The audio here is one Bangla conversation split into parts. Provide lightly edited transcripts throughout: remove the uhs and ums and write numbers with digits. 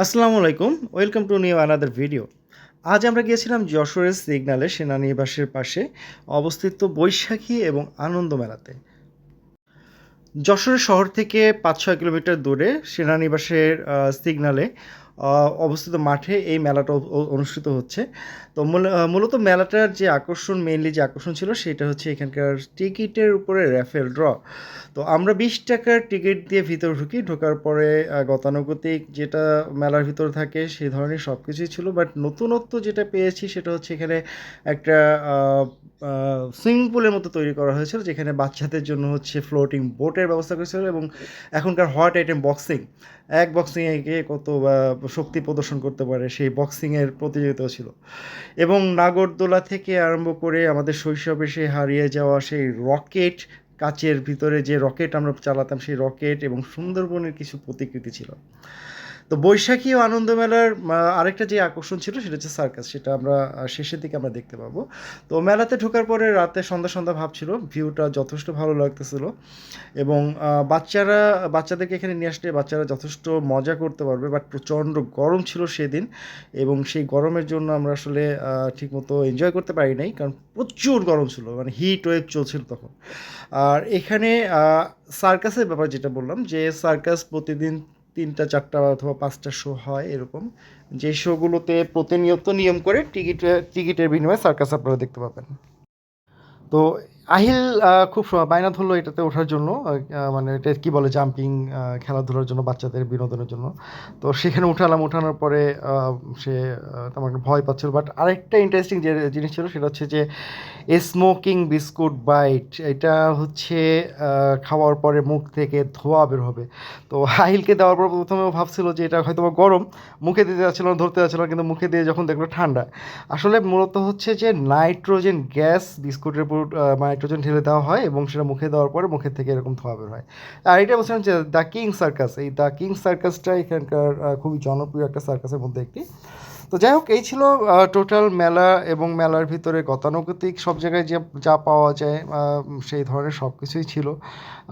আসসালামু আলাইকুম, welcome to new another video. আজ আমরা গিয়েছিলাম যশোরের সিগনালে সেনানিবাসের পাশে অবস্থিত বৈশাখী এবং আনন্দ মেলাতে। যশোর শহর থেকে ৫-৬ কিলোমিটার দূরে সেনানিবাসের সিগনালে অবস্থিত মাঠে এই মেলাটা অনুষ্ঠিত হচ্ছে। তো মূলত মেলাটার যে আকর্ষণ, মেইনলি যে আকর্ষণ ছিল সেটা হচ্ছে এখানকার টিকিটের উপরে র্যাফেল ড্র। তো আমরা ২০ টাকার টিকিট দিয়ে ভিতরে ঢুকি। ঢোকার পরে গতানুগতিক যেটা মেলার ভিতরে থাকে সেই ধরনের সব কিছুই ছিল, বাট নতুনত্ব যেটা পেয়েছি সেটা হচ্ছে এখানে একটা সুইমিং পুলের মতো তৈরি করা হয়েছিল, যেখানে বাচ্চাদের জন্য হচ্ছে ফ্লোটিং বোটের ব্যবস্থা করেছিল এবং এখনকার হট আইটেম বক্সিং, এক বক্সিংয়ে গিয়ে কত শক্তি প্রদর্শন করতে পারে সেই বক্সিংয়ের প্রতিযোগিতাও ছিল। এবং নাগরদোলা থেকে আরম্ভ করে আমাদের শৈশবে সেই হারিয়ে যাওয়া সেই রকেট, কাচের ভিতরে যে রকেট আমরা চালাতাম সেই রকেট এবং সুন্দরবনের কিছু প্রতিকৃতি ছিল। তো বৈশাখী ও আনন্দ মেলার আরেকটা যে আকর্ষণ ছিল সেটা হচ্ছে সার্কাস, সেটা আমরা শেষের দিকে আমরা দেখতে পাবো। তো মেলাতে ঢোকার পরে রাতে সন্ধ্যা সন্ধ্যা ভাব ছিল, ভিউটা যথেষ্ট ভালো লাগতেছিল এবং বাচ্চাদেরকে এখানে নিয়ে আসলে বাচ্চারা যথেষ্ট মজা করতে পারবে, বাট প্রচণ্ড গরম ছিল সেদিন এবং সেই গরমের জন্য আমরা আসলে ঠিকমতো এনজয় করতে পারি নাই, কারণ প্রচুর গরম ছিল, মানে হিট ওয়েভ চলছিল তখন। আর এখানে সার্কাসের ব্যাপার যেটা বললাম, যে সার্কাস প্রতিদিন ৩টা ৪টা অথবা 5টা শো হয় এরকম, যে শোগুলোতে প্রতিনিয়ত নিয়ম করে টিকিটের বিনিময়ে সার্কাস আপনারা দেখতে পাবেন। তো আহিল খুব বায়না ধরলো এটাতে ওঠার জন্য, মানে এটা কি বলে, জাম্পিং, খেলাধুলার জন্য, বাচ্চাদের বিনোদনের জন্য। তো সেখানে উঠানোর পরে সে তেমন একটা ভয় পাচ্ছিল, বাট আরেকটা ইন্টারেস্টিং যে জিনিস ছিল সেটা হচ্ছে যে স্মোকিং বিস্কুট বাইট, এটা হচ্ছে খাওয়ার পরে মুখ থেকে ধোঁয়া বের হবে। তো আহিলকে দেওয়ার পর প্রথমে ও ভাবছিল যে এটা হয়তো বা গরম, মুখে দিতে যাচ্ছিল না, ধরতে যাচ্ছিল না, কিন্তু মুখে দিয়ে যখন দেখলো ঠান্ডা। আসলে মূলত হচ্ছে যে নাইট্রোজেন গ্যাস বিস্কুটের উপর নাইট্রোজেন ঢেলে দেওয়া হয় এবং সেটা মুখে দেওয়ার পরে মুখের থেকে এরকম ধোঁয়া বের হয়। আর এটা বলছিলাম যে দ্য কিং সার্কাস, এই দ্য কিং সার্কাসটা এখানকার খুবই জনপ্রিয় একটা সার্কাসের মধ্যে একটি। তো যাই হোক, এই ছিল টোটাল মেলা এবং মেলার ভিতরে গতানুগতিক সব জায়গায় যে যা পাওয়া যায় সেই ধরনের সব কিছুই ছিল।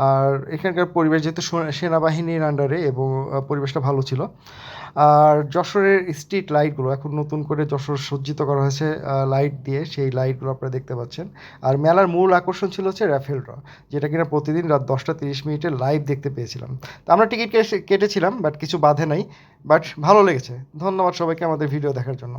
আর এখানকার পরিবেশ যেহেতু সেনাবাহিনীর আন্ডারে এবং পরিবেশটা ভালো ছিল। আর যশোরের স্ট্রিট লাইটগুলো এখন নতুন করে যশোর সজ্জিত করা হয়েছে লাইট দিয়ে, সেই লাইটগুলো আপনারা দেখতে পাচ্ছেন। আর মেলার মূল আকর্ষণ ছিল হচ্ছে র্যাফেল ড্র, যেটা কিনা প্রতিদিন রাত 10টা 30 মিনিটে লাইভ দেখতে পেয়েছিলাম। তো আমরা টিকিট কেটেছিলাম, বাট কিছু বাধে নাই, বাট ভালো লেগেছে। ধন্যবাদ সবাইকে আমাদের ভিডিও দেখার জন্য।